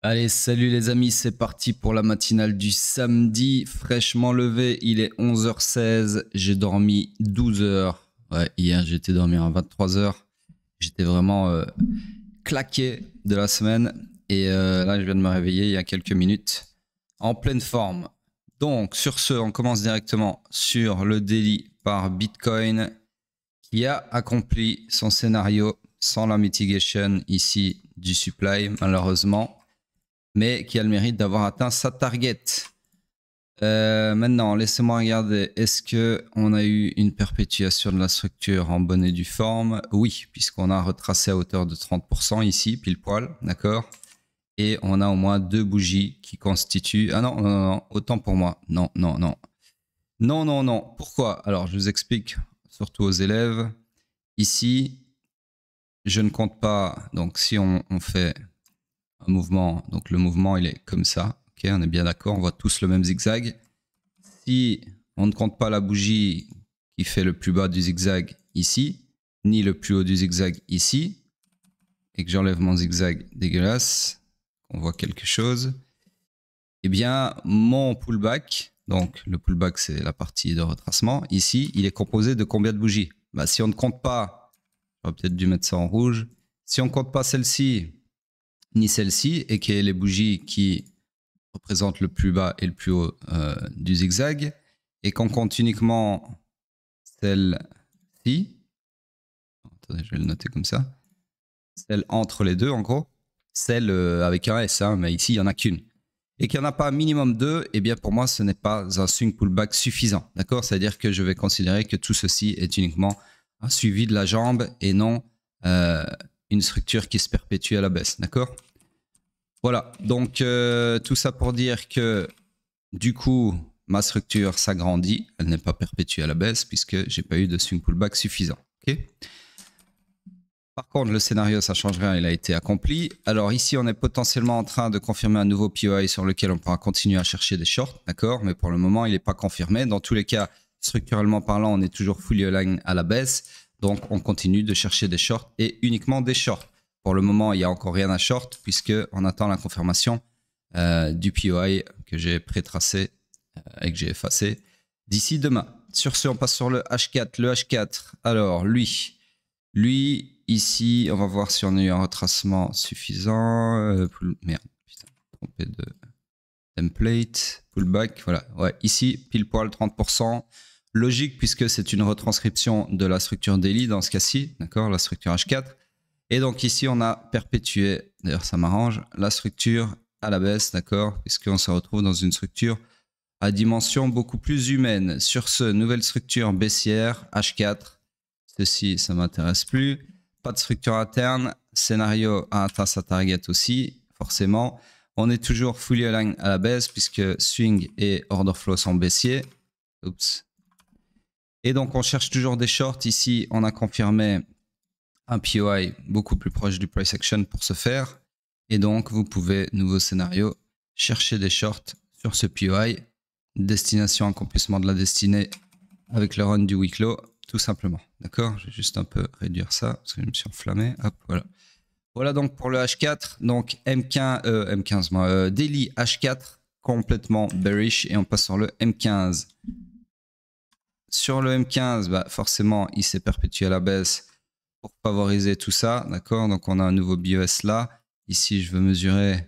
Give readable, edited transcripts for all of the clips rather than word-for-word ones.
Allez, salut les amis, c'est parti pour la matinale du samedi. Fraîchement levé, il est 11h16, j'ai dormi 12 heures. Ouais, hier j'étais dormir à 23 heures. J'étais vraiment claqué de la semaine. Et là, je viens de me réveiller il y a quelques minutes, en pleine forme. Donc, sur ce, on commence directement sur le daily par Bitcoin, qui a accompli son scénario sans la mitigation ici du supply, malheureusement, mais qui a le mérite d'avoir atteint sa target. Maintenant, laissez-moi regarder. Est-ce qu'on a eu une perpétuation de la structure en bonne et due forme? Oui, puisqu'on a retracé à hauteur de 30% ici, pile poil, d'accord? Et on a au moins deux bougies qui constituent... Ah non, non, non, non, autant pour moi. Non, non, non. Non, non, non. Pourquoi? Alors, je vous explique, surtout aux élèves. Ici, je ne compte pas... Donc, si on fait un mouvement, donc le mouvement, il est comme ça. Ok, on est bien d'accord, on voit tous le même zigzag. Si on ne compte pas la bougie qui fait le plus bas du zigzag ici, ni le plus haut du zigzag ici, et que j'enlève mon zigzag dégueulasse, on voit quelque chose, eh bien, mon pullback, donc le pullback, c'est la partie de retracement, ici, il est composé de combien de bougies? Bah, si on ne compte pas, j'aurais peut-être dû mettre ça en rouge, si on ne compte pas celle-ci, ni celle-ci, et qui est les bougies qui représentent le plus bas et le plus haut du zigzag, et qu'on compte uniquement celle-ci, attendez, je vais le noter comme ça, celle entre les deux en gros, celle avec un S, hein, mais ici il n'y en a qu'une, et qu'il n'y en a pas minimum deux, et bien pour moi ce n'est pas un swing pullback suffisant, d'accord? C'est-à-dire que je vais considérer que tout ceci est uniquement un suivi de la jambe et non une structure qui se perpétue à la baisse, d'accord? Voilà, donc tout ça pour dire que du coup, ma structure s'agrandit, elle n'est pas perpétuée à la baisse puisque j'ai pas eu de swing pullback suffisant. Okay, par contre, le scénario, ça change rien, il a été accompli. Alors ici, on est potentiellement en train de confirmer un nouveau POI sur lequel on pourra continuer à chercher des shorts, d'accord? Mais pour le moment, il n'est pas confirmé. Dans tous les cas, structurellement parlant, on est toujours fully aligned à la baisse. Donc, on continue de chercher des shorts et uniquement des shorts. Pour le moment, il n'y a encore rien à short puisqu'on attend la confirmation du POI que j'ai pré-tracé et que j'ai effacé d'ici demain. Sur ce, on passe sur le H4. Le H4, alors lui, ici, on va voir si on a eu un retracement suffisant. Merde, putain, trompé de template, pullback, voilà. Ouais, ici, pile poil 30%. Logique puisque c'est une retranscription de la structure daily dans ce cas-ci, d'accord, la structure H4. Et donc ici, on a perpétué, d'ailleurs ça m'arrange, la structure à la baisse, d'accord, puisqu'on se retrouve dans une structure à dimension beaucoup plus humaine. Sur ce, nouvelle structure baissière, H4. Ceci, ça ne m'intéresse plus. Pas de structure interne. Scénario a atteint sa target aussi, forcément. On est toujours fully aligned à la baisse puisque swing et order flow sont baissiers. Oups. Et donc, on cherche toujours des shorts. Ici, on a confirmé un POI beaucoup plus proche du price action pour ce faire. Et donc, vous pouvez, nouveau scénario, chercher des shorts sur ce POI. Destination, accomplissement de la destinée avec le run du week low, tout simplement. D'accord? Je vais juste un peu réduire ça parce que je me suis enflammé. Hop, voilà. Voilà donc pour le H4. Donc M15, moi, daily H4 complètement bearish et on passe sur le M15. Sur le M15, bah forcément, il s'est perpétué à la baisse pour favoriser tout ça. D'accord? Donc on a un nouveau BOS là. Ici, je veux mesurer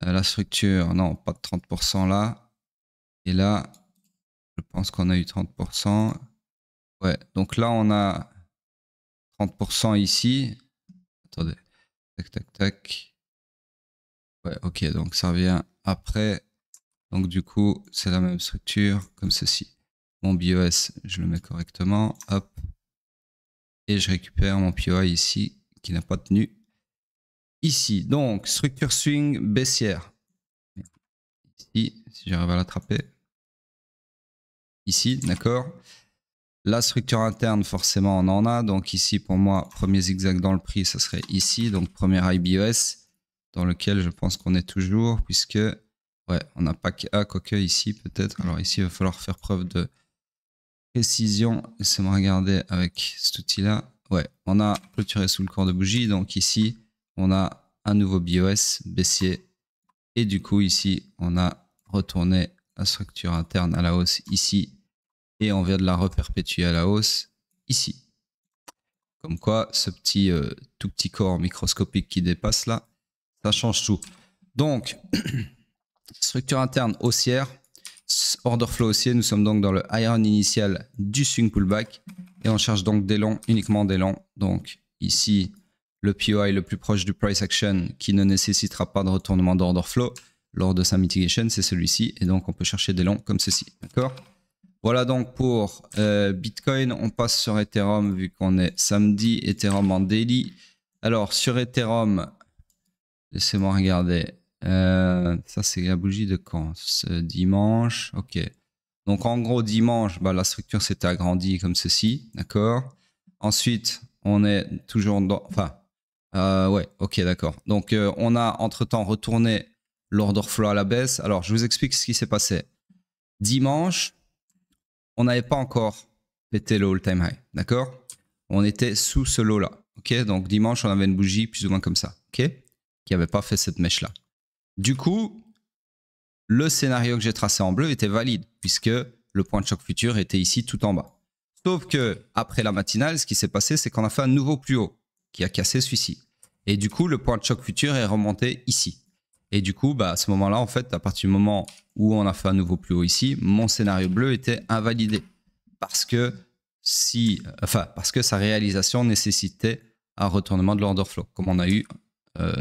la structure. Non, pas de 30% là. Et là, je pense qu'on a eu 30%. Ouais, donc là, on a 30% ici. Attendez. Tac, tac, tac. Ouais, ok, donc ça revient après. Donc du coup, c'est la même structure comme ceci. Mon BOS, je le mets correctement. Hop. Et je récupère mon POI ici, qui n'a pas tenu. Ici, donc, structure swing baissière. Ici, si j'arrive à l'attraper. Ici, d'accord. La structure interne, forcément, on en a. Donc ici, pour moi, premier zigzag dans le prix, ça serait ici. Donc premier IBOS, dans lequel je pense qu'on est toujours, puisque, ouais, on n'a pas qu'à, quoique ici, peut-être. Alors ici, il va falloir faire preuve de précision. Laissez-moi regarder avec cet outil-là. Ouais, on a clôturé sous le corps de bougie. Donc ici, on a un nouveau BOS baissier Et du coup, ici, on a retourné la structure interne à la hausse ici. Et on vient de la reperpétuer à la hausse ici. Comme quoi, ce petit tout petit corps microscopique qui dépasse là, ça change tout. Donc, structure interne haussière, order flow haussier, nous sommes donc dans le high round initial du swing pullback et on cherche donc des longs, uniquement des longs. Donc ici, le POI le plus proche du price action qui ne nécessitera pas de retournement d'order flow lors de sa mitigation, c'est celui-ci. Et donc on peut chercher des longs comme ceci, d'accord? Voilà donc pour Bitcoin. On passe sur Ethereum vu qu'on est samedi, Ethereum en daily. Alors sur Ethereum, laissez-moi regarder. Ça, c'est la bougie de quand? Ce dimanche. Ok. Donc, en gros, dimanche, bah, la structure s'était agrandie comme ceci. D'accord. Ensuite, on est toujours dans. Enfin, ouais, ok, d'accord. Donc, on a entre-temps retourné l'order flow à la baisse. Alors, je vous explique ce qui s'est passé. Dimanche, on n'avait pas encore pété le all-time high. D'accord. On était sous ce lot-là. Ok. Donc, dimanche, on avait une bougie plus ou moins comme ça. Ok. Qui n'avait pas fait cette mèche-là. Du coup, le scénario que j'ai tracé en bleu était valide puisque le point de choc futur était ici tout en bas. Sauf que après la matinale, ce qui s'est passé, c'est qu'on a fait un nouveau plus haut qui a cassé celui-ci. Et du coup, le point de choc futur est remonté ici. Et du coup, bah, à ce moment-là, en fait, à partir du moment où on a fait un nouveau plus haut ici, mon scénario bleu était invalidé parce que sa réalisation nécessitait un retournement de l'order flow, comme on a eu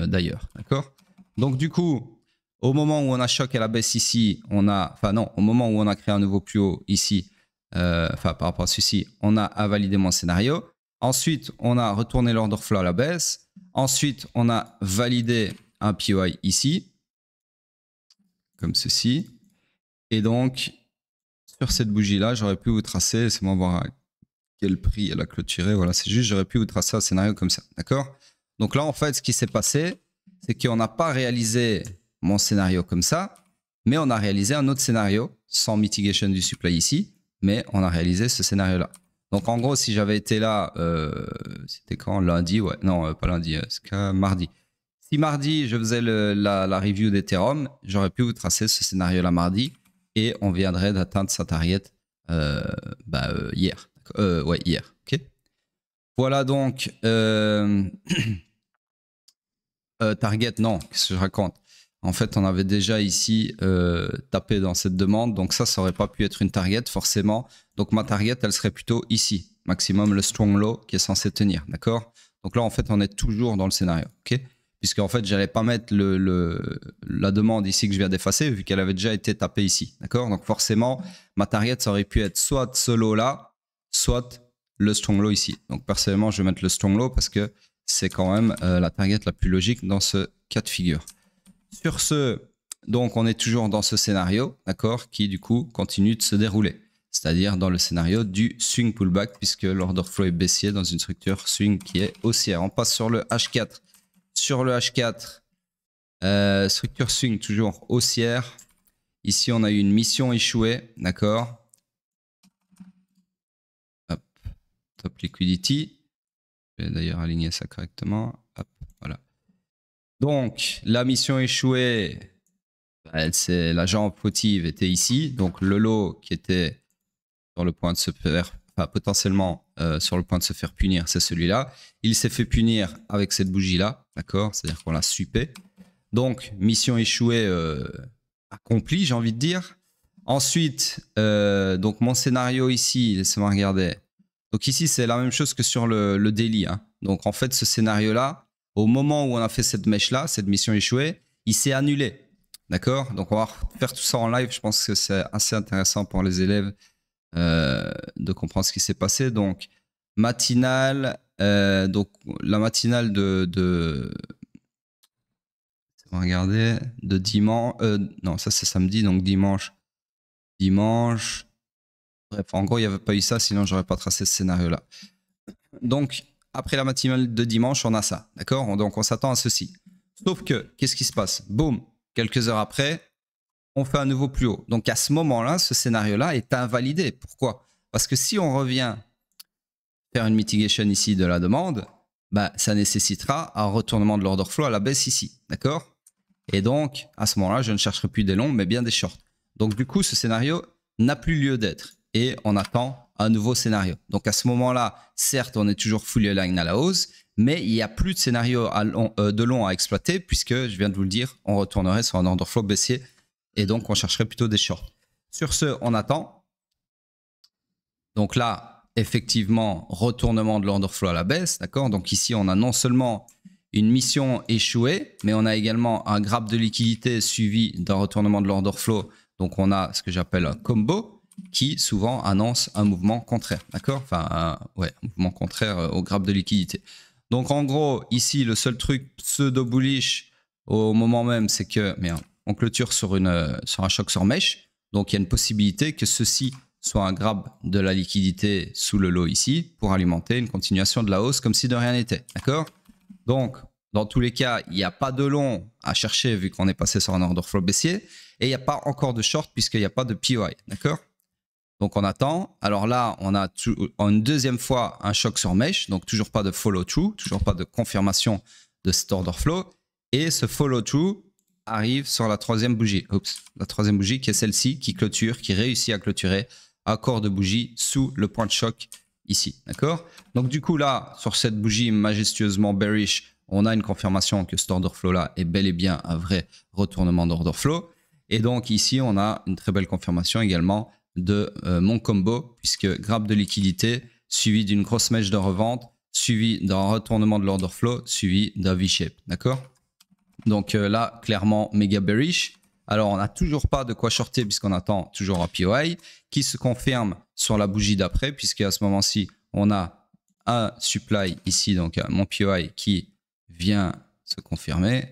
d'ailleurs, d'accord? Donc du coup, au moment où on a choc à la baisse ici, au moment où on a créé un nouveau plus haut ici, par rapport à celui-ci, on a invalidé mon scénario. Ensuite, on a retourné l'order flow à la baisse. Ensuite, on a validé un POI ici, comme ceci. Et donc, sur cette bougie-là, j'aurais pu vous tracer, laissez-moi voir à quel prix elle a clôturé. Voilà, c'est juste, j'aurais pu vous tracer un scénario comme ça, d'accord? Donc là, en fait, ce qui s'est passé, c'est qu'on n'a pas réalisé mon scénario comme ça, mais on a réalisé un autre scénario sans mitigation du supply ici, mais on a réalisé ce scénario-là. Donc en gros, si j'avais été là, c'était quand? Lundi? Ouais, non, pas lundi, c'est mardi. Si mardi, je faisais la review d'Ethereum, j'aurais pu vous tracer ce scénario-là mardi et on viendrait d'atteindre sa target hier. Ouais, hier. Ok. Voilà donc. Target, non, qu'est-ce que je raconte? En fait, on avait déjà ici tapé dans cette demande, donc ça aurait pas pu être une target forcément. Donc ma target, elle serait plutôt ici, maximum le strong low qui est censé tenir, d'accord? Donc là, en fait, on est toujours dans le scénario, ok? Puisqu'en fait, j'allais pas mettre la demande ici que je viens d'effacer vu qu'elle avait déjà été tapée ici, d'accord? Donc forcément, ma target, ça aurait pu être soit ce low là, soit le strong low ici. Donc personnellement, je vais mettre le strong low parce que c'est quand même la target la plus logique dans ce cas de figure. Sur ce, donc on est toujours dans ce scénario, d'accord, qui du coup continue de se dérouler. C'est-à-dire dans le scénario du swing pullback, puisque l'order flow est baissier dans une structure swing qui est haussière. On passe sur le H4. Sur le H4, structure swing toujours haussière. Ici, on a eu une mission échouée, d'accord. Top liquidity. Je vais d'ailleurs aligner ça correctement. Hop, voilà. Donc, la mission échouée, c'est la jambe fautive était ici. Donc, le lot qui était sur le point de se faire, potentiellement sur le point de se faire punir, c'est celui-là. Il s'est fait punir avec cette bougie-là, d'accord? C'est-à-dire qu'on l'a suppé. Donc, mission échouée accomplie, j'ai envie de dire. Ensuite, donc mon scénario ici, laissez-moi regarder. Donc ici, c'est la même chose que sur le daily. Hein. Donc en fait, ce scénario-là, au moment où on a fait cette mèche-là, cette mission échouée, il s'est annulé. D'accord? Donc on va faire tout ça en live. Je pense que c'est assez intéressant pour les élèves de comprendre ce qui s'est passé. Donc matinale, donc la matinale on va regarder, de dimanche. Non, ça c'est samedi, donc dimanche. Bref, en gros, il n'y avait pas eu ça, sinon j'aurais pas tracé ce scénario-là. Donc, après la matinale de dimanche, on a ça, d'accord? Donc, on s'attend à ceci. Sauf que, qu'est-ce qui se passe? Boum, quelques heures après, on fait un nouveau plus haut. Donc, à ce moment-là, ce scénario-là est invalidé. Pourquoi? Parce que si on revient faire une mitigation ici de la demande, bah, ça nécessitera un retournement de l'order flow à la baisse ici, d'accord? Et donc, à ce moment-là, je ne chercherai plus des longs, mais bien des shorts. Donc, du coup, ce scénario n'a plus lieu d'être. Et on attend un nouveau scénario. Donc, à ce moment-là, certes, on est toujours fully aligned à la hausse, mais il n'y a plus de scénario de long à exploiter puisque, je viens de vous le dire, on retournerait sur un order flow baissier et donc on chercherait plutôt des shorts. Sur ce, on attend. Donc là, effectivement, retournement de l'order flow à la baisse, d'accord? Donc ici, on a non seulement une mission échouée, mais on a également un grab de liquidité suivi d'un retournement de l'order flow. Donc on a ce que j'appelle un combo qui souvent annonce un mouvement contraire, d'accord? Enfin, un mouvement contraire au grab de liquidité. Donc en gros, ici, le seul truc pseudo-bullish au moment même, c'est que on clôture sur un choc sur mèche. Donc il y a une possibilité que ceci soit un grab de la liquidité sous le lot ici pour alimenter une continuation de la hausse comme si de rien n'était, d'accord? Donc, dans tous les cas, il n'y a pas de long à chercher vu qu'on est passé sur un order flow baissier et il n'y a pas encore de short puisqu'il n'y a pas de POI, d'accord? Donc, on attend. Alors là, on a une deuxième fois un choc sur mèche, donc toujours pas de follow-through, toujours pas de confirmation de cet order flow. Et ce follow-through arrive sur la troisième bougie. Oups, la troisième bougie qui est celle-ci, qui clôture, qui réussit à clôturer un corps de bougie sous le point de choc ici, d'accord? Donc du coup là, sur cette bougie majestueusement bearish, on a une confirmation que cet order flow là est bel et bien un vrai retournement d'order flow. Et donc ici, on a une très belle confirmation également de mon combo, puisque grab de liquidité, suivi d'une grosse mèche de revente, suivi d'un retournement de l'order flow, suivi d'un V-shape, d'accord? Donc là, clairement, méga bearish. Alors, on n'a toujours pas de quoi shorter puisqu'on attend toujours un POI qui se confirme sur la bougie d'après, puisqu'à ce moment-ci, on a un supply ici, donc mon POI qui vient se confirmer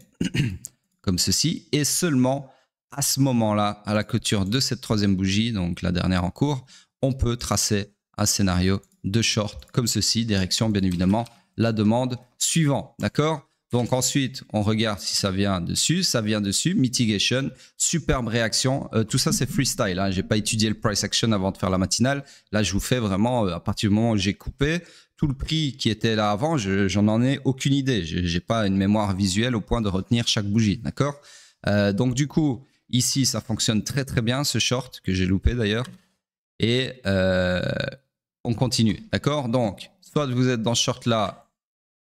comme ceci. Et seulement à ce moment-là, à la clôture de cette troisième bougie, donc la dernière en cours, on peut tracer un scénario de short comme ceci, direction bien évidemment la demande suivante, d'accord? Donc ensuite, on regarde si ça vient dessus. Ça vient dessus. Mitigation, superbe réaction. Tout ça, c'est freestyle. Hein. Je n'ai pas étudié le price action avant de faire la matinale. Là, je vous fais vraiment, à partir du moment où j'ai coupé, tout le prix qui était là avant, j'en en ai aucune idée. Je n'ai pas une mémoire visuelle au point de retenir chaque bougie. D'accord? Donc du coup, ici, ça fonctionne très très bien, ce short que j'ai loupé d'ailleurs. Et on continue. D'accord? Donc, soit vous êtes dans ce short-là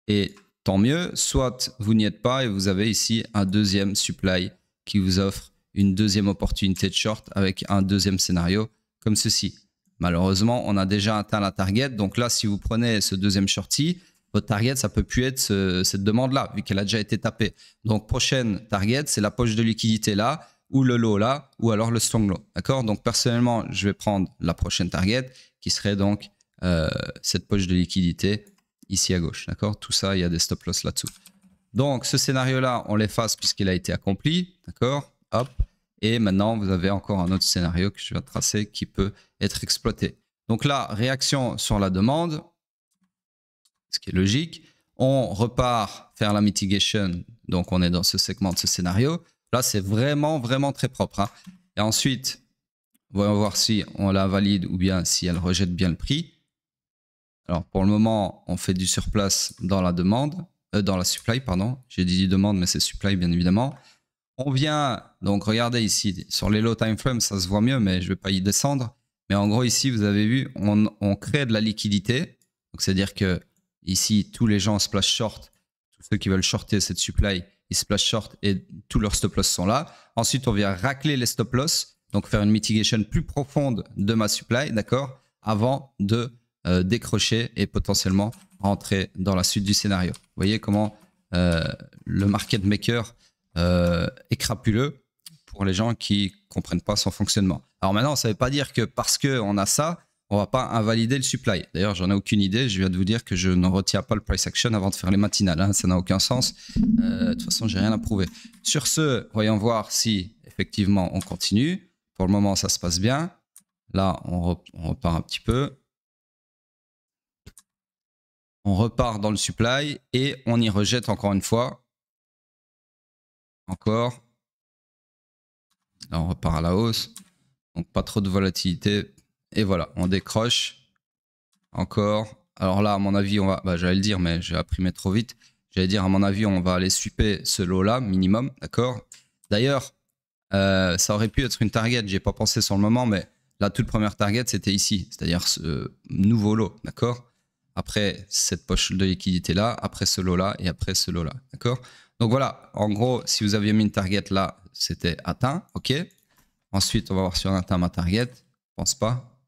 et tant mieux, soit vous n'y êtes pas et vous avez ici un deuxième supply qui vous offre une deuxième opportunité de short avec un deuxième scénario comme ceci. Malheureusement, on a déjà atteint la target. Donc là, si vous prenez ce deuxième shorty, votre target, ça peut plus être cette demande-là, vu qu'elle a déjà été tapée. Donc, prochaine target, c'est la poche de liquidité là, ou le lot là, ou alors le strong low. D'accord? Donc, personnellement, je vais prendre la prochaine target, qui serait donc cette poche de liquidité ici à gauche, d'accord? Tout ça, il y a des stop loss là-dessous. Donc, ce scénario-là, on l'efface puisqu'il a été accompli, d'accord? Hop. Et maintenant, vous avez encore un autre scénario que je vais tracer qui peut être exploité. Donc là, réaction sur la demande, ce qui est logique. On repart faire la mitigation, donc on est dans ce segment de ce scénario. Là, c'est vraiment, vraiment très propre. Hein. Et ensuite, on va voir si on la valide ou bien si elle rejette bien le prix. Alors, pour le moment, on fait du surplace dans la demande, dans la supply, pardon. J'ai dit demande, mais c'est supply, bien évidemment. On vient, donc regardez ici, sur les low time frame, ça se voit mieux, mais je ne vais pas y descendre. Mais en gros, ici, vous avez vu, on crée de la liquidité. Donc, c'est-à-dire que ici, tous les gens splash short, tous ceux qui veulent shorter cette supply, ils splash short et tous leurs stop loss sont là. Ensuite, on vient racler les stop loss, donc faire une mitigation plus profonde de ma supply, d'accord, avant de décrocher et potentiellement rentrer dans la suite du scénario. Vous voyez comment le market maker est crapuleux pour les gens qui ne comprennent pas son fonctionnement. Alors maintenant, ça ne veut pas dire que parce qu'on a ça, on ne va pas invalider le supply. D'ailleurs, j'en ai aucune idée. Je viens de vous dire que je ne retiens pas le price action avant de faire les matinales. Hein. Ça n'a aucun sens. De toute façon, j'ai rien à prouver. Sur ce, voyons voir si effectivement on continue. Pour le moment, ça se passe bien. Là, on repart un petit peu. On repart dans le supply et on y rejette encore une fois. Encore. Là, on repart à la hausse. Donc, pas trop de volatilité. Et voilà, on décroche. Encore. Alors là, à mon avis, on va. J'allais le dire, mais j'ai imprimé trop vite. J'allais dire, à mon avis, on va aller sweeper ce lot-là, minimum, d'accord? D'ailleurs, ça aurait pu être une target, j'ai pas pensé sur le moment, mais la toute première target, c'était ici, c'est-à-dire ce nouveau lot, d'accord? Après cette poche de liquidité-là, après ce lot-là et après ce lot-là, d'accord? Donc voilà, en gros, si vous aviez mis une target là, c'était atteint, ok? Ensuite, on va voir si on atteint ma target. Je pense pas.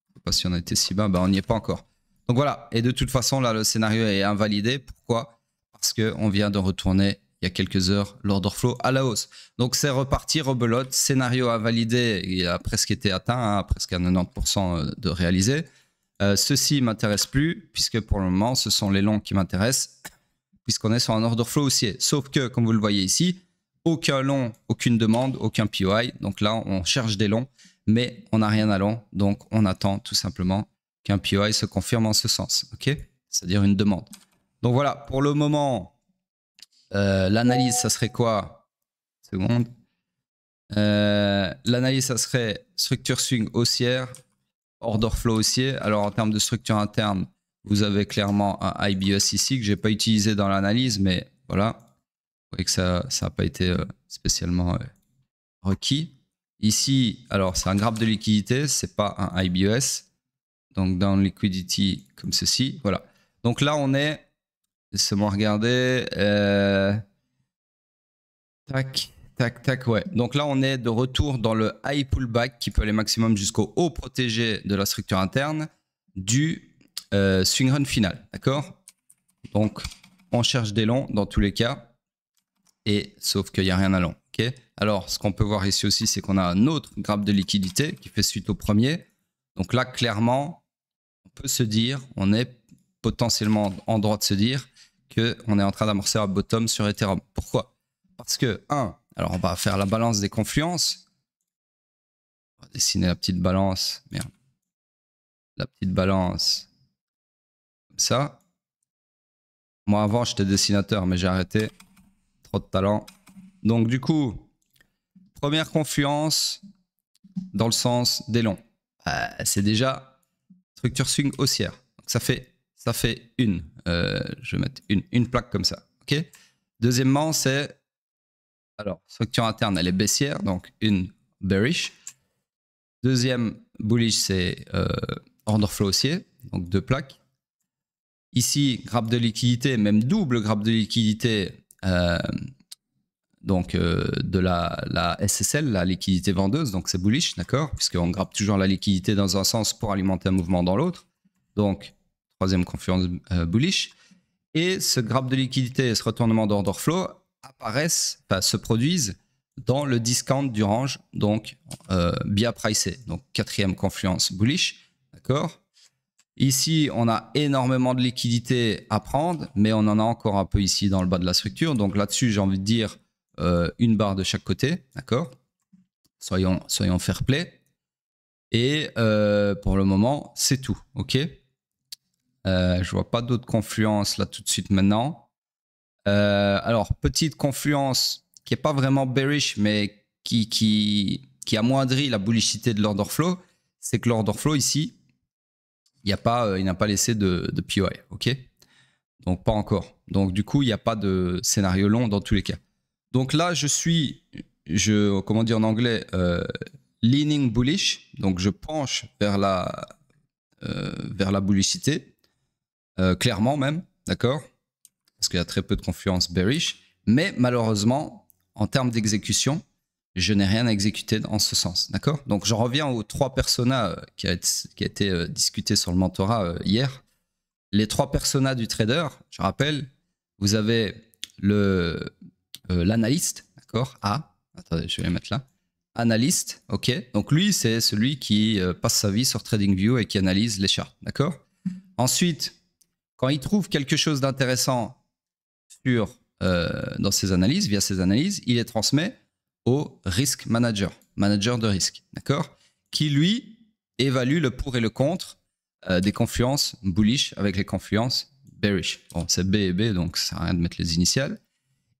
Je sais pas si on a été si bas, ben on n'y est pas encore. Donc voilà, et de toute façon, là, le scénario est invalidé. Pourquoi? Parce qu'on vient de retourner, il y a quelques heures, l'order flow à la hausse. Donc c'est reparti, rebelote, scénario invalidé, il a presque été atteint, hein, presque à 90% de réalisé. Ceci ne m'intéresse plus, puisque pour le moment, ce sont les longs qui m'intéressent, puisqu'on est sur un order flow haussier. Sauf que, comme vous le voyez ici, aucun long, aucune demande, aucun POI. Donc là, on cherche des longs, mais on n'a rien à long. Donc on attend tout simplement qu'un POI se confirme en ce sens. Ok? C'est-à-dire une demande. Donc voilà, pour le moment, l'analyse, ça serait quoi? Seconde. L'analyse, ça serait structure swing haussière, order flow haussier. Alors en termes de structure interne, vous avez clairement un IBS ici que je n'ai pas utilisé dans l'analyse, mais voilà. Vous voyez que ça n'a pas été spécialement requis. Ici, alors c'est un graphe de liquidité, c'est pas un IBS. Donc down liquidity comme ceci, voilà. Donc là on est, laissez-moi regarder, tac, tac, tac, ouais. Donc là on est de retour dans le high pullback qui peut aller maximum jusqu'au haut protégé de la structure interne du swing run final, d'accord? Donc on cherche des longs dans tous les cas. Et sauf qu'il n'y a rien à long. Okay. Alors, ce qu'on peut voir ici aussi, c'est qu'on a un autre graphe de liquidité qui fait suite au premier. Donc là, clairement, on peut se dire, on est potentiellement en droit de se dire qu'on est en train d'amorcer un bottom sur Ethereum. Pourquoi? Parce que, alors on va faire la balance des confluences. On va dessiner la petite balance. Merde. La petite balance. Comme ça. Moi, avant, j'étais dessinateur, mais j'ai arrêté. Trop de talent. Donc du coup, première confluence dans le sens des longs. C'est déjà structure swing haussière. Donc ça fait une. Je vais mettre une plaque comme ça. Ok. Deuxièmement, c'est alors structure interne, elle est baissière, donc une bearish. Deuxième bullish, c'est order flow haussier, donc deux plaques. Ici, grappe de liquidité, même double grappe de liquidité. Donc de la SSL, la liquidité vendeuse, donc c'est bullish, d'accord, puisqu'on grappe toujours la liquidité dans un sens pour alimenter un mouvement dans l'autre. Donc, troisième confluence bullish. Et ce grappe de liquidité et ce retournement d'order flow se produisent dans le discount du range, donc bien pricé. Donc, quatrième confluence bullish, d'accord. Ici, on a énormément de liquidité à prendre, mais on en a encore un peu ici dans le bas de la structure. Donc là-dessus, j'ai envie de dire une barre de chaque côté, d'accord? Soyons fair play. Et pour le moment, c'est tout, ok? Je vois pas d'autres confluences là tout de suite maintenant. Alors, petite confluence qui est pas vraiment bearish, mais qui amoindrit la bullishité de l'order flow, c'est que l'order flow ici, il n'a pas laissé de POI, ok? Donc pas encore. Donc du coup, il n'y a pas de scénario long dans tous les cas. Donc là, comment dire en anglais, leaning bullish. Donc je penche vers la bullishité, clairement même, d'accord? Parce qu'il y a très peu de confluence bearish. Mais malheureusement, en termes d'exécution, je n'ai rien à exécuter en ce sens, d'accord? Donc j'en reviens aux trois personas qui a été discuté sur le mentorat hier. Les trois personas du trader, je rappelle, vous avez l'analyste, d'accord? Attendez, je vais les mettre là. Analyste, ok. Donc lui, c'est celui qui passe sa vie sur TradingView et qui analyse les charts, d'accord? Ensuite, quand il trouve quelque chose d'intéressant dans ses analyses, via ses analyses, il les transmet au risk manager de risque, d'accord? Qui lui évalue le pour et le contre des confluences bullish avec les confluences bearish. Bon, c'est B et B, donc ça sert à rien de mettre les initiales.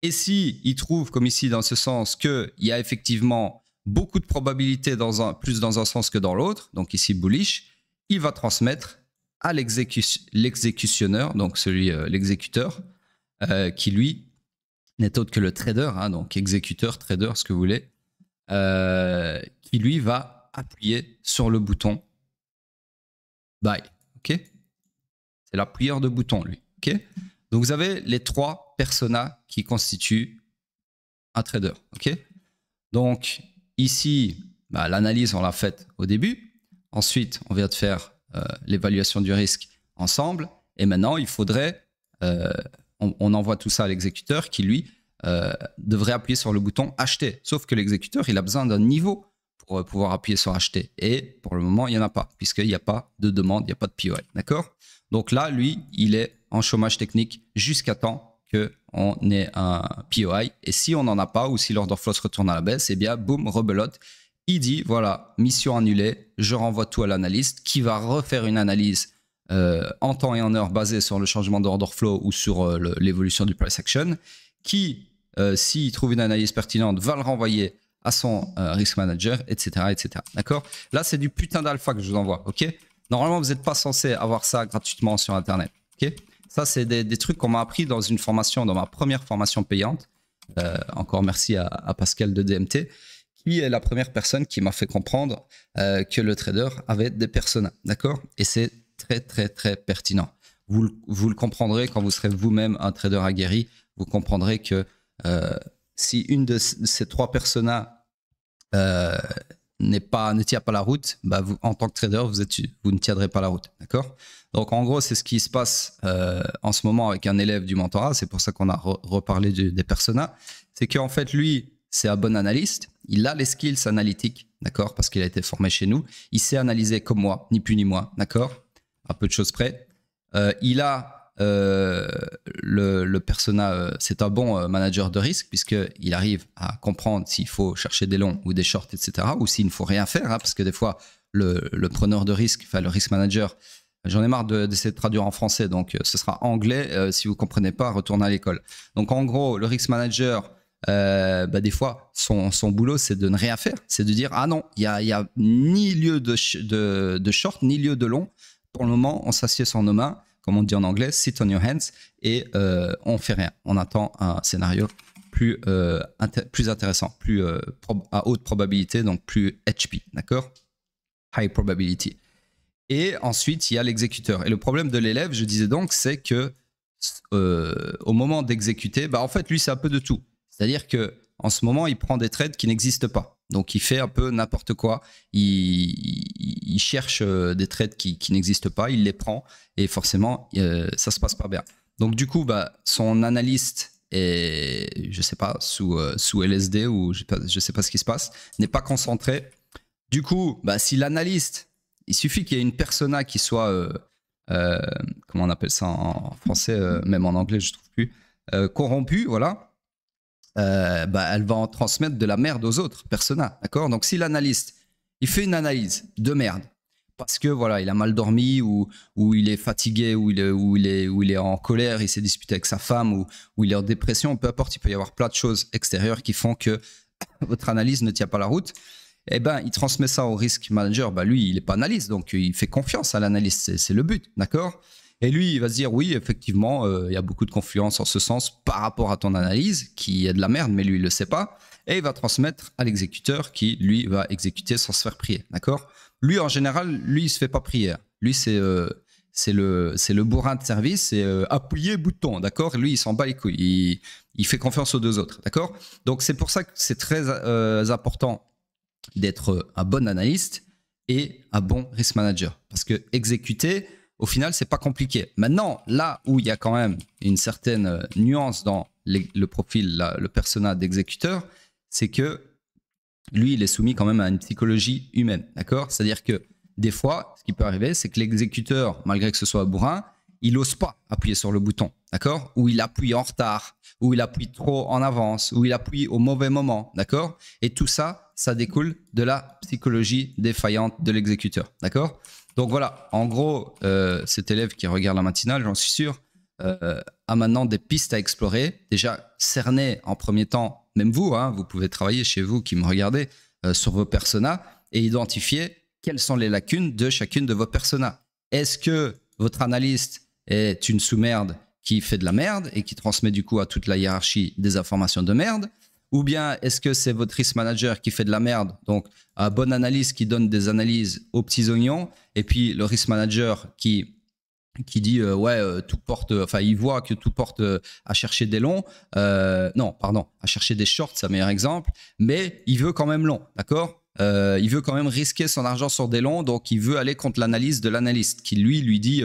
Et si il trouve, comme ici dans ce sens, qu'il y a effectivement beaucoup de probabilités plus dans un sens que dans l'autre, donc ici bullish, il va transmettre à l'exécutionneur, donc l'exécuteur, qui lui n'est autre que le trader, hein, donc exécuteur, trader, ce que vous voulez, qui lui va appuyer sur le bouton buy. Ok, c'est l'appuyeur de bouton, lui. Ok, donc vous avez les 3 personas qui constituent un trader. Ok, donc ici, l'analyse, on l'a faite au début. Ensuite, on vient de faire l'évaluation du risque ensemble. Et maintenant, il faudrait, on envoie tout ça à l'exécuteur qui, lui, devrait appuyer sur le bouton acheter. Sauf que l'exécuteur, il a besoin d'un niveau pour pouvoir appuyer sur acheter. Et pour le moment, il n'y en a pas, puisqu'il n'y a pas de demande, il n'y a pas de POI. D'accord? Donc là, lui, il est en chômage technique jusqu'à temps qu'on ait un POI. Et si on n'en a pas, ou si l'order flow se retourne à la baisse, eh bien, boum, rebelote. Il dit, voilà, mission annulée, je renvoie tout à l'analyste qui va refaire une analyse en temps et en heure basée sur le changement d'order flow ou sur l'évolution du price action, qui, s'il trouve une analyse pertinente, va le renvoyer à son risk manager, etc. etc. D'accord? Là, c'est du putain d'alpha que je vous envoie. Ok? Normalement, vous n'êtes pas censé avoir ça gratuitement sur Internet. Ok? Ça, c'est des trucs qu'on m'a appris dans une formation, dans ma première formation payante. Encore merci à Pascal de DMT, qui est la première personne qui m'a fait comprendre que le trader avait des personas. D'accord? Et c'est très, très, très pertinent. Vous le comprendrez quand vous serez vous-même un trader aguerri. Vous comprendrez que si une de ces 3 personas ne tient pas la route, vous, en tant que trader, vous ne tiendrez pas la route. D'accord? Donc, en gros, c'est ce qui se passe en ce moment avec un élève du mentorat. C'est pour ça qu'on a reparlé des personas. C'est qu'en fait, lui, c'est un bon analyste. Il a les skills analytiques, d'accord? Parce qu'il a été formé chez nous. Il sait analyser comme moi, ni plus ni moins, d'accord? À peu de choses près. Il a le persona, c'est un bon manager de risque puisqu'il arrive à comprendre s'il faut chercher des longs ou des shorts, etc. ou s'il ne faut rien faire, hein, parce que des fois, le preneur de risque, enfin le risk manager, j'en ai marre d'essayer de traduire en français, donc ce sera anglais. Si vous ne comprenez pas, retournez à l'école. Donc en gros, le risk manager, des fois, son boulot, c'est de ne rien faire. C'est de dire, ah non, il y a ni lieu de short, ni lieu de long. Pour le moment, on s'assied sur nos mains, comme on dit en anglais, sit on your hands, et on fait rien. On attend un scénario plus intéressant, à haute probabilité, donc plus HP, d'accord? High probability. Et ensuite, il y a l'exécuteur. Et le problème de l'élève, je disais donc, c'est que au moment d'exécuter, en fait, lui, c'est un peu de tout. C'est-à-dire qu'en ce moment, il prend des trades qui n'existent pas. Donc, il fait un peu n'importe quoi. Il cherche des trades qui n'existent pas, il les prend et forcément, ça se passe pas bien. Donc, du coup, son analyste est, je sais pas, sous LSD ou je sais pas ce qui se passe, n'est pas concentré. Du coup, si l'analyste, il suffit qu'il y ait une persona qui soit, comment on appelle ça en français, même en anglais, je trouve plus, corrompue, voilà. Elle va en transmettre de la merde aux autres personas, d'accord? Donc si l'analyste, il fait une analyse de merde parce que voilà, il a mal dormi ou il est fatigué ou il est en colère, il s'est disputé avec sa femme ou il est en dépression, peu importe, il peut y avoir plein de choses extérieures qui font que votre analyse ne tient pas la route. Eh ben, il transmet ça au risk manager. Lui, il n'est pas analyste, donc il fait confiance à l'analyste, c'est le but, d'accord? Et lui, il va se dire, oui, effectivement, il y a beaucoup de confiance en ce sens par rapport à ton analyse, qui est de la merde, mais lui, il ne le sait pas. Et il va transmettre à l'exécuteur qui, lui, va exécuter sans se faire prier. D'accord? Lui, en général, lui, il ne se fait pas prier. Lui, c'est le bourrin de service, c'est appuyer bouton. D'accord? Lui, il s'en bat les couilles. Il fait confiance aux deux autres. D'accord? Donc, c'est pour ça que c'est très important d'être un bon analyste et un bon risk manager. Parce que exécuter, au final, c'est pas compliqué. Maintenant, là où il y a quand même une certaine nuance dans le profil, le persona d'exécuteur, c'est que lui, il est soumis quand même à une psychologie humaine. D'accord? C'est-à-dire que des fois, ce qui peut arriver, c'est que l'exécuteur, malgré que ce soit un bourrin, il n'ose pas appuyer sur le bouton. D'accord? Ou il appuie en retard, ou il appuie trop en avance, ou il appuie au mauvais moment. D'accord? Et tout ça, ça découle de la psychologie défaillante de l'exécuteur. D'accord? Donc voilà, en gros, cet élève qui regarde la matinale, j'en suis sûr, a maintenant des pistes à explorer. Déjà, cerner en premier temps, même vous, hein, vous pouvez travailler chez vous qui me regardez sur vos personas et identifier quelles sont les lacunes de chacune de vos personas. Est-ce que votre analyste est une sous-merde qui fait de la merde et qui transmet du coup à toute la hiérarchie des informations de merde? Ou bien est-ce que c'est votre risk manager qui fait de la merde, donc un bon analyste qui donne des analyses aux petits oignons, et puis le risk manager qui dit tout porte, enfin il voit que tout porte à chercher des longs, non pardon, à chercher des shorts, c'est un meilleur exemple, mais il veut quand même long, d'accord? Il veut quand même risquer son argent sur des longs, donc il veut aller contre l'analyse de l'analyste qui lui dit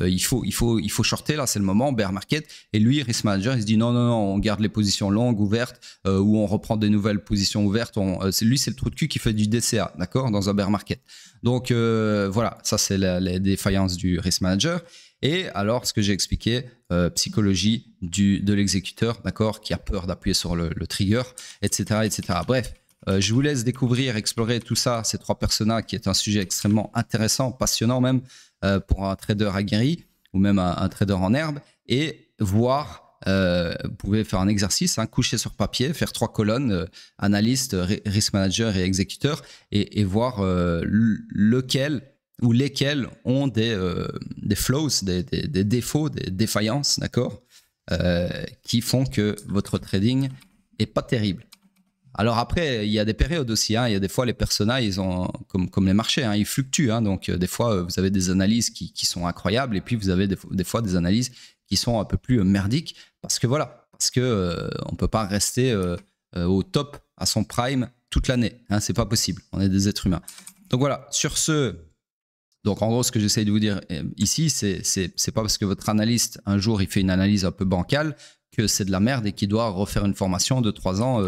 il faut shorter, là c'est le moment, bear market, et lui risk manager il se dit non on garde les positions longues ouvertes ou on reprend des nouvelles positions ouvertes, lui c'est le trou de cul qui fait du DCA, d'accord, dans un bear market. Donc voilà, ça c'est les défaillances du risk manager. Et alors ce que j'ai expliqué, psychologie de l'exécuteur, d'accord, qui a peur d'appuyer sur le trigger, etc. Bref, je vous laisse découvrir, explorer tout ça, ces 3 personas, qui est un sujet extrêmement intéressant, passionnant même pour un trader aguerri ou même un trader en herbe, et voir, vous pouvez faire un exercice, coucher sur papier, faire 3 colonnes, analyste, risk manager et exécuteur, et voir lequel ou lesquels ont des flaws, des défauts, des défaillances, d'accord, qui font que votre trading est pas terrible. Alors après, il y a des périodes aussi. Il y a des fois, les personas, ils ont, comme les marchés, ils fluctuent. Donc, des fois, vous avez des analyses qui sont incroyables. Et puis, vous avez des fois des analyses qui sont un peu plus merdiques. Parce que voilà, on ne peut pas rester au top à son prime toute l'année. C'est pas possible. On est des êtres humains. Donc voilà, sur ce... Donc en gros, ce que j'essaye de vous dire ici, c'est pas parce que votre analyste, un jour, il fait une analyse un peu bancale que c'est de la merde et qu'il doit refaire une formation de 3 ans.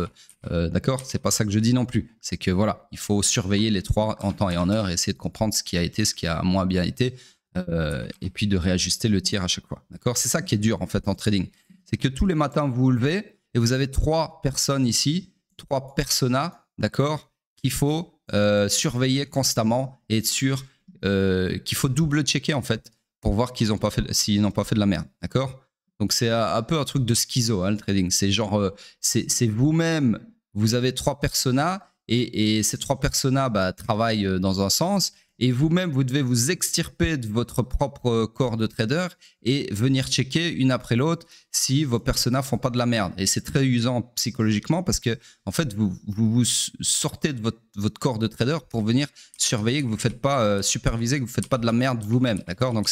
D'accord, c'est pas ça que je dis non plus. C'est que voilà, il faut surveiller les 3 en temps et en heure et essayer de comprendre ce qui a été, ce qui a moins bien été, et puis de réajuster le tir à chaque fois. D'accord, c'est ça qui est dur en fait en trading. C'est que tous les matins, vous vous levez et vous avez 3 personnes ici, 3 personas, d'accord, qu'il faut surveiller constamment et être sûr qu'il faut double-checker en fait pour voir s'ils n'ont pas fait de la merde, d'accord? Donc c'est un peu un truc de schizo, le trading. C'est genre, c'est vous-même, vous avez 3 personas et ces 3 personas travaillent dans un sens, et vous-même, vous devez vous extirper de votre propre corps de trader et venir checker une après l'autre si vos personas font pas de la merde. Et c'est très usant psychologiquement parce que en fait, vous sortez de votre corps de trader pour venir surveiller que vous faites pas, superviser que vous faites pas de la merde vous-même, d'accord? Donc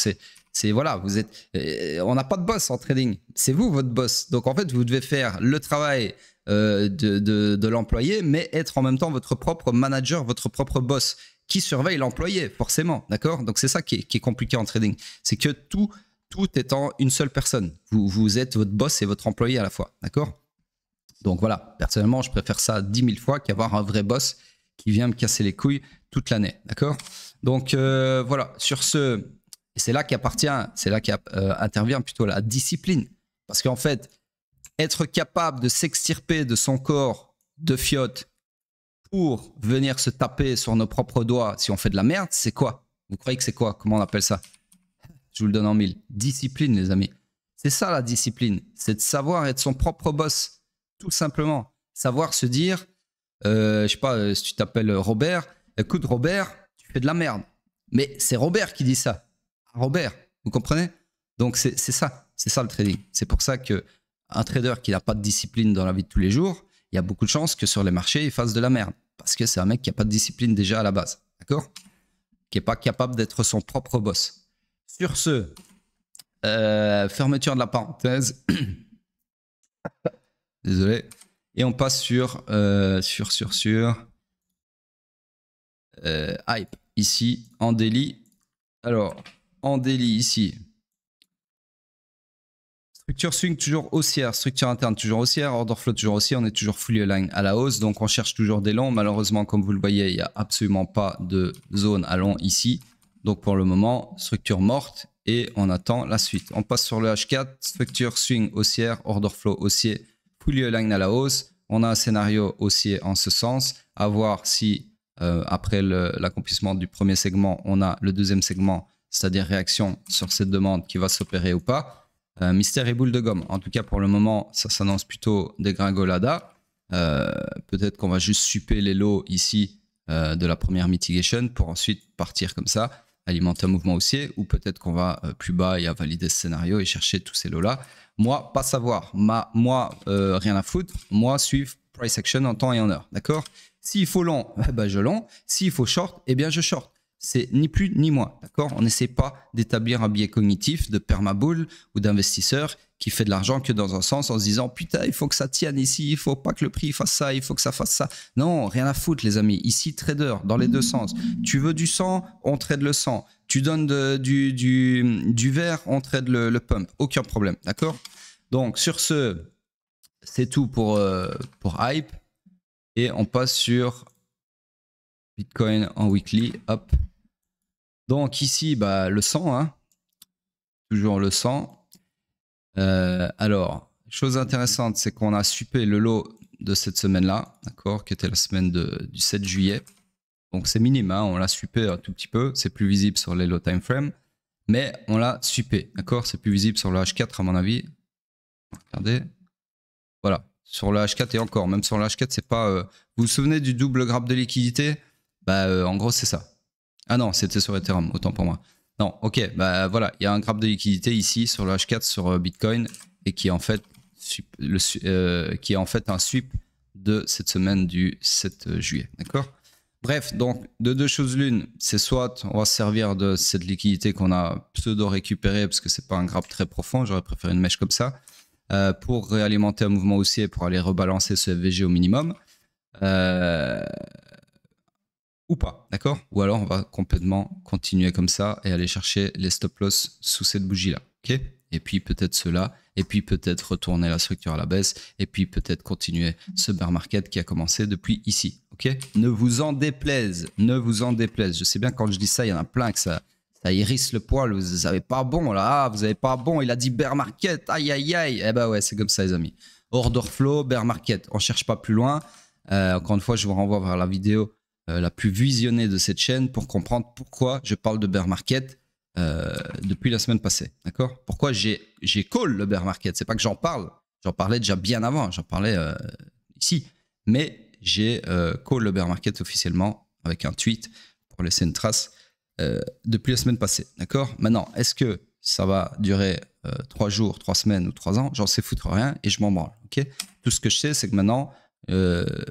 voilà, vous êtes, on n'a pas de boss en trading, c'est vous votre boss. Donc en fait, vous devez faire le travail de l'employé, mais être en même temps votre propre manager, votre propre boss qui surveille l'employé, forcément, d'accord? Donc c'est ça qui est compliqué en trading, c'est que tout est en une seule personne. Vous êtes votre boss et votre employé à la fois, d'accord? Donc voilà, personnellement, je préfère ça 10 000 fois qu'avoir un vrai boss qui vient me casser les couilles toute l'année, d'accord? Donc voilà, sur ce, et c'est là qu'intervient plutôt la discipline. Parce qu'en fait, être capable de s'extirper de son corps de fiotte pour venir se taper sur nos propres doigts si on fait de la merde, c'est quoi? Vous croyez que c'est quoi? Comment on appelle ça? Je vous le donne en 1000. Discipline, les amis. C'est ça la discipline. C'est de savoir être son propre boss. Tout simplement. Savoir se dire, je sais pas, si tu t'appelles Robert, écoute Robert, tu fais de la merde. Mais c'est Robert qui dit ça. Robert, vous comprenez? Donc c'est ça le trading. C'est pour ça qu'un trader qui n'a pas de discipline dans la vie de tous les jours, il y a beaucoup de chances que sur les marchés, il fasse de la merde. Parce que c'est un mec qui n'a pas de discipline déjà à la base. D'accord? Qui n'est pas capable d'être son propre boss. Sur ce, fermeture de la parenthèse. Désolé. Et on passe sur hype. Ici, en daily. Alors, en daily, ici. Structure swing toujours haussière, structure interne toujours haussière, order flow toujours haussière, on est toujours fully aligned à la hausse, donc on cherche toujours des longs. Malheureusement, comme vous le voyez, il n'y a absolument pas de zone à long ici. Donc pour le moment, structure morte et on attend la suite. On passe sur le H4, structure swing haussière, order flow haussier, fully aligned à la hausse. On a un scénario haussier en ce sens, à voir si après l'accomplissement du premier segment, on a le deuxième segment, c'est-à-dire réaction sur cette demande qui va s'opérer ou pas. Mystère et boule de gomme. En tout cas, pour le moment, ça s'annonce plutôt dégringolada. Peut-être qu'on va juste super les lots ici de la première mitigation pour ensuite partir comme ça alimenter un mouvement haussier, ou peut-être qu'on va plus bas et à valider ce scénario et chercher tous ces lots-là. Moi, pas savoir. Moi, rien à foutre. Moi, suivre price action en temps et en heure. D'accord? S'il faut long, ben je long. S'il faut short, eh bien je short. C'est ni plus ni moins. D'accord? On n'essaie pas d'établir un biais cognitif de permabull ou d'investisseur qui fait de l'argent que dans un sens en se disant putain, il faut que ça tienne ici, il faut pas que le prix fasse ça, il faut que ça fasse ça. Non, rien à foutre, les amis. Ici, trader, dans les deux sens. Tu veux du sang, on trade le sang. Tu donnes du vert, on trade le pump. Aucun problème. D'accord? Donc, sur ce, c'est tout pour Hype. Et on passe sur Bitcoin en weekly. Hop. Donc ici, bah, le 100, hein. Toujours le 100. Alors, chose intéressante, c'est qu'on a suppé le lot de cette semaine-là, d'accord, qui était la semaine du 7 juillet. Donc c'est minime, hein, on l'a suppé un tout petit peu. C'est plus visible sur les low time frame, mais on l'a suppé, d'accord. C'est plus visible sur le H4 à mon avis. Regardez. Voilà, sur le H4 et encore, même sur le H4, c'est pas... vous vous souvenez du double graphe de liquidité? Bah, en gros, c'est ça. Ah non, c'était sur Ethereum, autant pour moi. Non, ok, bah voilà, il y a un graphe de liquidité ici sur le H4 sur Bitcoin et qui est en fait, un sweep de cette semaine du 7 juillet, d'accord? Bref, donc de deux choses l'une, c'est soit on va se servir de cette liquidité qu'on a pseudo récupérée parce que c'est pas un graphe très profond, j'aurais préféré une mèche comme ça, pour réalimenter un mouvement haussier pour aller rebalancer ce FVG au minimum. Ou pas, d'accord? Ou alors on va complètement continuer comme ça et aller chercher les stop loss sous cette bougie-là, ok? Et puis peut-être cela, et puis peut-être retourner la structure à la baisse, et puis peut-être continuer ce bear market qui a commencé depuis ici, ok? Ne vous en déplaise, ne vous en déplaise. Je sais bien quand je dis ça, il y en a plein que ça hérisse le poil, vous n'avez pas bon là, vous n'avez pas bon, il a dit bear market, aïe aïe aïe. Eh ben ouais, c'est comme ça les amis. Order flow, bear market, on cherche pas plus loin. Encore une fois, je vous renvoie vers la vidéo la plus visionnée de cette chaîne pour comprendre pourquoi je parle de bear market depuis la semaine passée, d'accord? Pourquoi j'ai call le bear market? C'est pas que j'en parlais déjà bien avant, j'en parlais ici, mais j'ai call le bear market officiellement avec un tweet pour laisser une trace depuis la semaine passée, d'accord? Maintenant, est-ce que ça va durer 3 jours, 3 semaines ou 3 ans? J'en sais foutre rien et je m'en branle, ok? Tout ce que je sais, c'est que maintenant,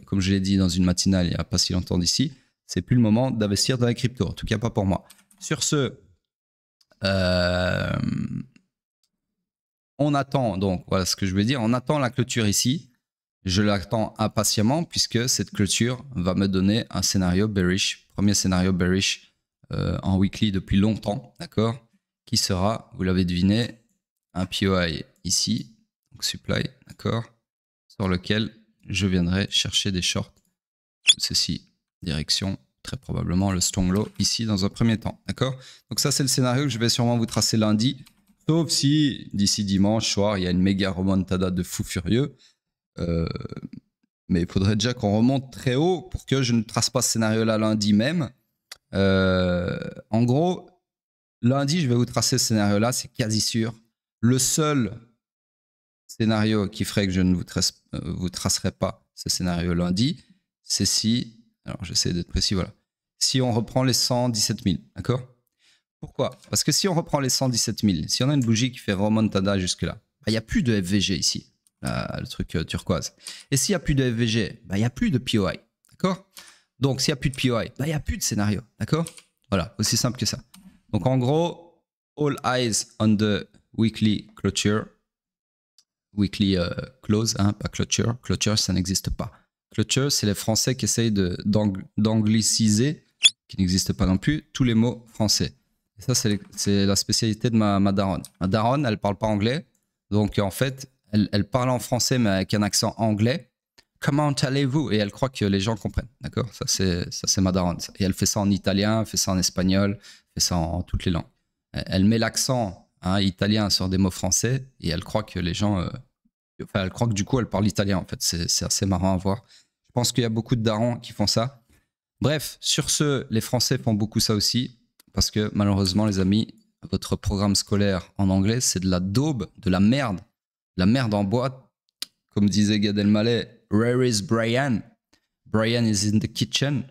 comme je l'ai dit dans une matinale il n'y a pas si longtemps d'ici, c'est plus le moment d'investir dans les cryptos, en tout cas pas pour moi. Sur ce, on attend, donc voilà ce que je veux dire, on attend la clôture ici, je l'attends impatiemment puisque cette clôture va me donner un scénario bearish, premier scénario bearish en weekly depuis longtemps, d'accord, qui sera, vous l'avez deviné, un POI ici, donc supply, d'accord, sur lequel je viendrai chercher des shorts. Ceci, direction, très probablement le strong low ici dans un premier temps. D'accord? Donc ça, c'est le scénario que je vais sûrement vous tracer lundi. Sauf si d'ici dimanche soir, il y a une méga remontada de fou furieux. Mais il faudrait déjà qu'on remonte très haut pour que je ne trace pas ce scénario-là lundi même. En gros, lundi, je vais vous tracer ce scénario-là, c'est quasi sûr. Le seul scénario qui ferait que je ne vous tracerai pas ce scénario lundi, c'est si, alors j'essaie d'être précis, voilà, si on reprend les 117 000, d'accord? Pourquoi? Parce que si on reprend les 117 000, si on a une bougie qui fait remontada jusque-là, il n'y a plus de FVG ici, là, le truc turquoise. Et s'il n'y a plus de FVG, il n'y a plus de POI, d'accord? Donc s'il n'y a plus de POI, il n'y a plus de scénario, d'accord? Voilà, aussi simple que ça. Donc en gros, all eyes on the weekly closure. Weekly close, hein, pas clôture. Clôture, ça n'existe pas. Clôture, c'est les Français qui essayent d'angliciser, qui n'existe pas non plus, tous les mots français. Et ça, c'est la spécialité de ma daronne. Ma daronne, elle parle pas anglais. Donc, en fait, elle parle en français, mais avec un accent anglais. Comment allez-vous? Et elle croit que les gens comprennent. D'accord? Ça, c'est ma daronne. Et elle fait ça en italien, elle fait ça en espagnol, elle fait ça en toutes les langues. Elle met l'accent italien sur des mots français et elle croit que les gens... elle croit que du coup, elle parle italien, en fait. C'est assez marrant à voir. Je pense qu'il y a beaucoup de darons qui font ça. Bref, sur ce, les Français font beaucoup ça aussi parce que malheureusement, les amis, votre programme scolaire en anglais, c'est de la daube, de la merde en boîte. Comme disait Gad Elmaleh, where is Brian? Brian is in the kitchen.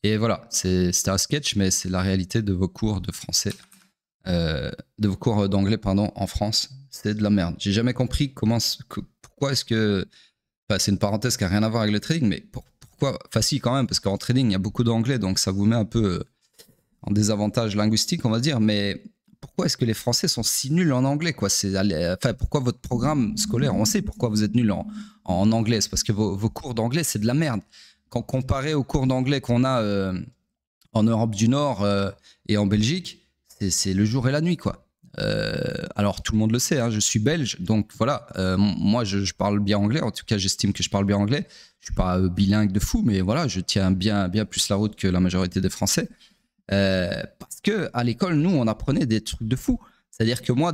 Et voilà, c'était un sketch, mais c'est la réalité de vos cours de français, de vos cours d'anglais, pardon, en France. C'est de la merde. J'ai jamais compris pourquoi est-ce que... Enfin, c'est une parenthèse qui n'a rien à voir avec le trading, mais pourquoi... Enfin si, quand même, parce qu'en trading, il y a beaucoup d'anglais, donc ça vous met un peu en désavantage linguistique, on va dire, mais pourquoi est-ce que les Français sont si nuls en anglais, quoi? Enfin, pourquoi votre programme scolaire, on sait pourquoi vous êtes nuls en anglais, c'est parce que vos cours d'anglais, c'est de la merde. Quand comparé aux cours d'anglais qu'on a en Europe du Nord et en Belgique, c'est le jour et la nuit, quoi. Alors tout le monde le sait, hein, je suis belge, donc voilà, moi je parle bien anglais, en tout cas j'estime que je parle bien anglais. Je suis pas bilingue de fou, mais voilà, je tiens bien plus la route que la majorité des Français. Parce que à l'école, nous, on apprenait des trucs de fou. C'est-à-dire que moi,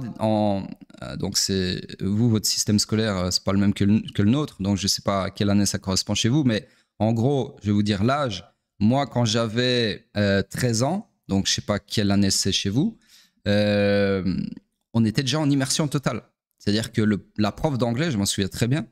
donc c'est vous, votre système scolaire, c'est pas le même que le nôtre, donc je sais pas à quelle année ça correspond chez vous, mais en gros, je vais vous dire l'âge. Moi, quand j'avais 13 ans, donc je sais pas quelle année c'est chez vous, on était déjà en immersion totale. C'est-à-dire que la prof d'anglais, je m'en souviens très bien,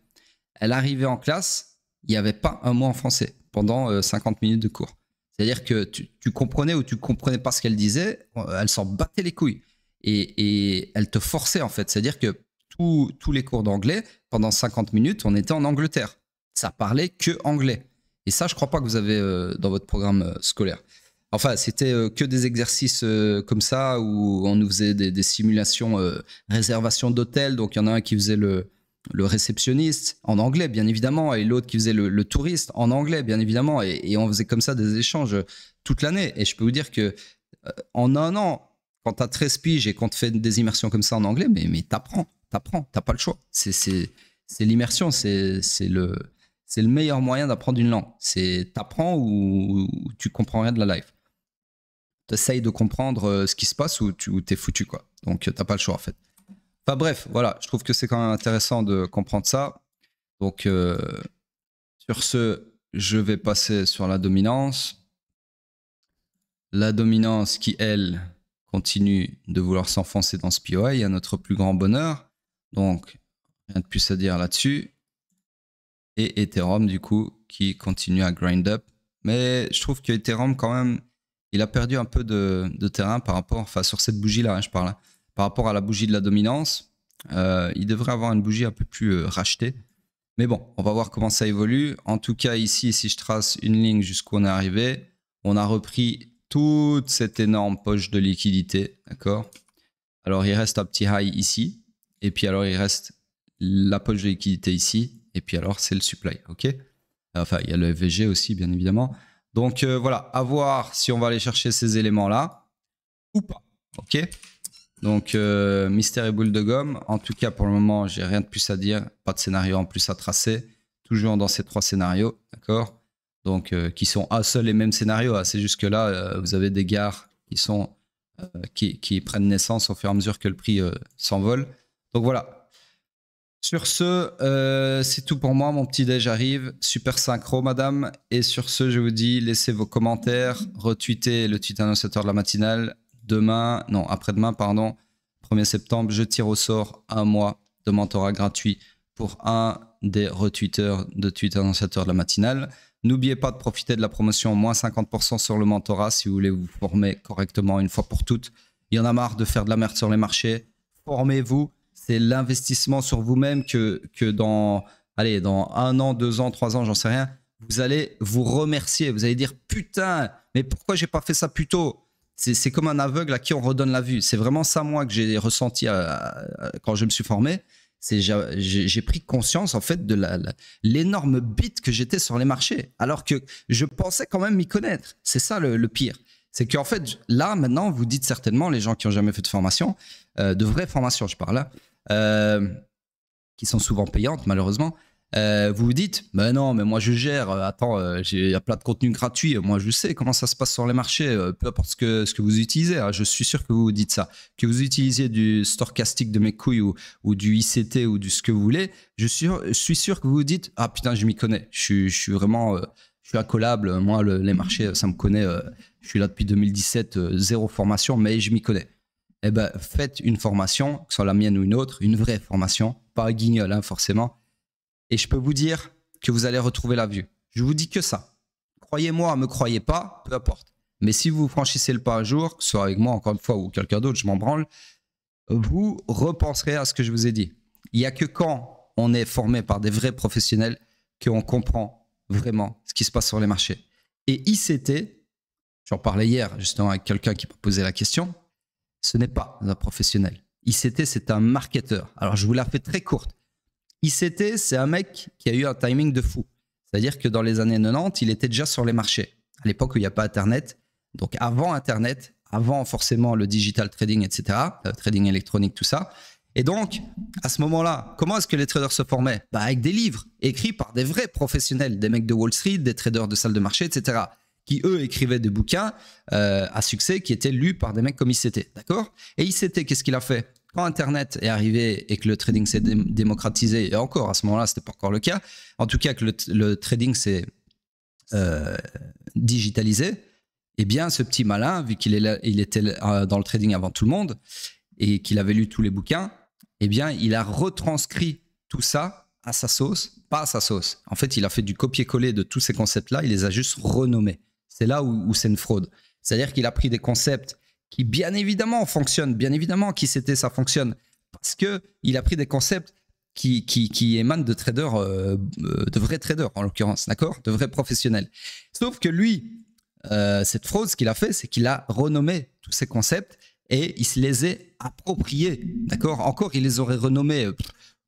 elle arrivait en classe, il n'y avait pas un mot en français pendant 50 minutes de cours. C'est-à-dire que tu comprenais ou tu comprenais pas ce qu'elle disait, elle s'en battait les couilles. Et elle te forçait en fait. C'est-à-dire que tous les cours d'anglais, pendant 50 minutes, on était en Angleterre. Ça parlait que anglais. Et ça, je crois pas que vous avez dans votre programme scolaire. Enfin, c'était que des exercices comme ça où on nous faisait des simulations réservation d'hôtel. Donc, il y en a un qui faisait le réceptionniste en anglais, bien évidemment, et l'autre qui faisait le touriste en anglais, bien évidemment. Et on faisait comme ça des échanges toute l'année. Et je peux vous dire que en un an, quand tu as 13 piges et qu'on te fait des immersions comme ça en anglais, mais t'apprends, t'as pas le choix. C'est l'immersion, c'est le meilleur moyen d'apprendre une langue. C'est t'apprends ou tu comprends rien de la life. T'essayes de comprendre ce qui se passe ou t'es foutu, quoi. Donc t'as pas le choix en fait. Enfin bref, voilà, je trouve que c'est quand même intéressant de comprendre ça. Donc sur ce, je vais passer sur la dominance. La dominance qui, elle, continue de vouloir s'enfoncer dans ce POI à notre plus grand bonheur. Donc, rien de plus à dire là-dessus. Et Ethereum, du coup, qui continue à grind up. Mais je trouve que Ethereum, quand même, il a perdu un peu de terrain par rapport, enfin, sur cette bougie-là, hein, je parle, hein, par rapport à la bougie de la dominance. Il devrait avoir une bougie un peu plus rachetée. Mais bon, on va voir comment ça évolue. En tout cas, ici, si je trace une ligne jusqu'où on est arrivé, on a repris toute cette énorme poche de liquidité, d'accord? Alors, il reste un petit high ici. Et puis, alors, il reste la poche de liquidité ici. Et puis, alors, c'est le supply, ok? Enfin, il y a le FVG aussi, bien évidemment. Donc, voilà, à voir si on va aller chercher ces éléments-là ou pas, ok? Donc, mystère et boule de gomme. En tout cas, pour le moment, j'ai rien de plus à dire. Pas de scénario en plus à tracer. Toujours dans ces 3 scénarios, d'accord? Donc, qui sont un seul et même scénario. Hein. C'est juste que là, vous avez des gares qui sont qui prennent naissance au fur et à mesure que le prix s'envole. Donc voilà. Sur ce, c'est tout pour moi. Mon petit déj arrive. Super synchro, madame. Et sur ce, je vous dis, laissez vos commentaires, retweetez le tweet annonciateur de la matinale. Après-demain, pardon, 1er septembre, je tire au sort un mois de mentorat gratuit pour un des retweeteurs de tweet annonciateur de la matinale. N'oubliez pas de profiter de la promotion moins 50% sur le mentorat si vous voulez vous former correctement une fois pour toutes. Il y en a marre de faire de la merde sur les marchés. Formez-vous. C'est l'investissement sur vous-même que dans 1 an, 2 ans, 3 ans, j'en sais rien, vous allez vous remercier. Vous allez dire putain, mais pourquoi j'ai pas fait ça plus tôt? C'est comme un aveugle à qui on redonne la vue. C'est vraiment ça, moi, que j'ai ressenti quand je me suis formé. J'ai pris conscience, en fait, de l'énorme bite que j'étais sur les marchés, alors que je pensais quand même m'y connaître. C'est ça le pire. C'est qu'en fait, là, maintenant, vous dites certainement, les gens qui n'ont jamais fait de formation, de vraies formations, je parle là, qui sont souvent payantes, malheureusement, vous vous dites, mais non, mais moi je gère, attends, il y a plein de contenus gratuits, moi je sais comment ça se passe sur les marchés, peu importe ce que vous utilisez, hein, je suis sûr que vous vous dites ça, que vous utilisiez du stochastique de mes couilles ou du ICT ou du ce que vous voulez, je suis sûr que vous vous dites, ah putain, je m'y connais, je suis vraiment, je suis incollable, moi les marchés, ça me connaît, je suis là depuis 2017, zéro formation, mais je m'y connais. Eh ben, faites une formation, que ce soit la mienne ou une autre, une vraie formation, pas un guignol, hein, forcément. Et je peux vous dire que vous allez retrouver la vue. Je vous dis que ça. Croyez-moi, me croyez pas, peu importe. Mais si vous franchissez le pas un jour, que ce soit avec moi encore une fois ou quelqu'un d'autre, je m'en branle, vous repenserez à ce que je vous ai dit. Il n'y a que quand on est formé par des vrais professionnels qu'on comprend vraiment ce qui se passe sur les marchés. Et ICT, j'en parlais hier justement avec quelqu'un qui m'a posé la question, ce n'est pas un professionnel. ICT, c'est un marketeur. Alors, je vous la fais très courte. ICT, c'est un mec qui a eu un timing de fou. C'est-à-dire que dans les années 90, il était déjà sur les marchés. À l'époque où il n'y a pas Internet, donc avant Internet, avant forcément le digital trading, etc., trading électronique, tout ça. Et donc, à ce moment-là, comment est-ce que les traders se formaient? Avec des livres écrits par des vrais professionnels, des mecs de Wall Street, des traders de salles de marché, etc., qui, eux, écrivaient des bouquins à succès qui étaient lus par des mecs comme ICT. D'accord? Et ICT, qu'est-ce qu'il a fait? Quand Internet est arrivé et que le trading s'est démocratisé, et encore, à ce moment-là, ce n'était pas encore le cas, en tout cas que le trading s'est digitalisé, eh bien, ce petit malin, vu qu'il était dans le trading avant tout le monde et qu'il avait lu tous les bouquins, eh bien, il a retranscrit tout ça à sa sauce, pas à sa sauce. En fait, il a fait du copier-coller de tous ces concepts-là, il les a juste renommés. C'est là où c'est une fraude. C'est-à-dire qu'il a pris des concepts qui, bien évidemment, fonctionnent, bien évidemment, qui c'était, ça fonctionne, parce qu'il a pris des concepts qui émanent de traders, de vrais traders, en l'occurrence, d'accord, de vrais professionnels. Sauf que lui, cette fraude, ce qu'il a fait, c'est qu'il a renommé tous ces concepts et il se les a appropriés, d'accord. Encore, il les aurait renommés,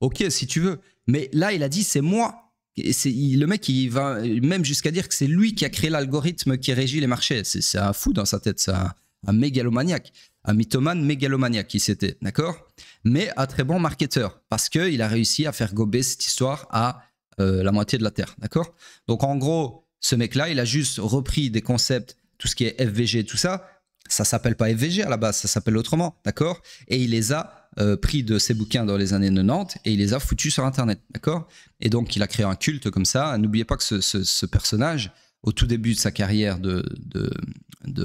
ok, si tu veux. Mais là, il a dit, c'est moi. Et le mec, il va même jusqu'à dire que c'est lui qui a créé l'algorithme qui régit les marchés. C'est un fou dans sa tête, c'est un mégalomaniaque, un mythomane mégalomaniaque qui c'était, d'accord. Mais un très bon marketeur, parce qu'il a réussi à faire gober cette histoire à la moitié de la Terre, d'accord. Donc en gros, ce mec-là, il a juste repris des concepts, tout ce qui est FVG, tout ça. Ça s'appelle pas FVG à la base, ça s'appelle autrement, d'accord. Et il les a pris de ses bouquins dans les années 90 et il les a foutus sur Internet, d'accord. Et donc, il a créé un culte comme ça. N'oubliez pas que ce personnage, au tout début de sa carrière de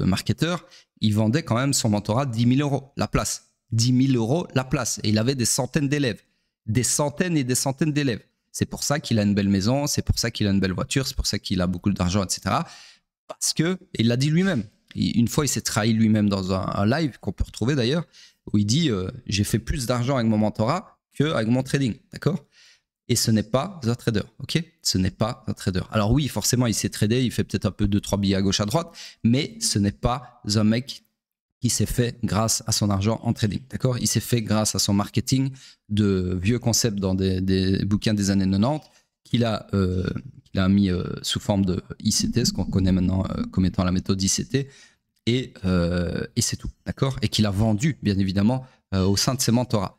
marketeur, il vendait quand même son mentorat 10 000 € la place. 10 000 € la place. Et il avait des centaines d'élèves. Des centaines et des centaines d'élèves. C'est pour ça qu'il a une belle maison, c'est pour ça qu'il a une belle voiture, c'est pour ça qu'il a beaucoup d'argent, etc. Parce que, il l'a dit lui-même, une fois il s'est trahi lui-même dans un live qu'on peut retrouver d'ailleurs, où il dit j'ai fait plus d'argent avec mon mentorat qu'avec mon trading, d'accord. Et ce n'est pas un trader, ok. Ce n'est pas un trader. Alors oui, forcément, il s'est tradé, il fait peut-être un peu 2-3 billets à gauche, à droite, mais ce n'est pas un mec qui s'est fait grâce à son argent en trading, d'accord. Il s'est fait grâce à son marketing de vieux concepts dans des bouquins des années 90 qu'il a mis sous forme de ICT, ce qu'on connaît maintenant comme étant la méthode ICT, et c'est tout, d'accord. Et qu'il a vendu, bien évidemment, au sein de ses mentorats.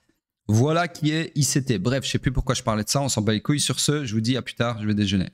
Voilà qui est ICT. Bref, je ne sais plus pourquoi je parlais de ça, on s'en bat les couilles. Sur ce, je vous dis à plus tard, je vais déjeuner.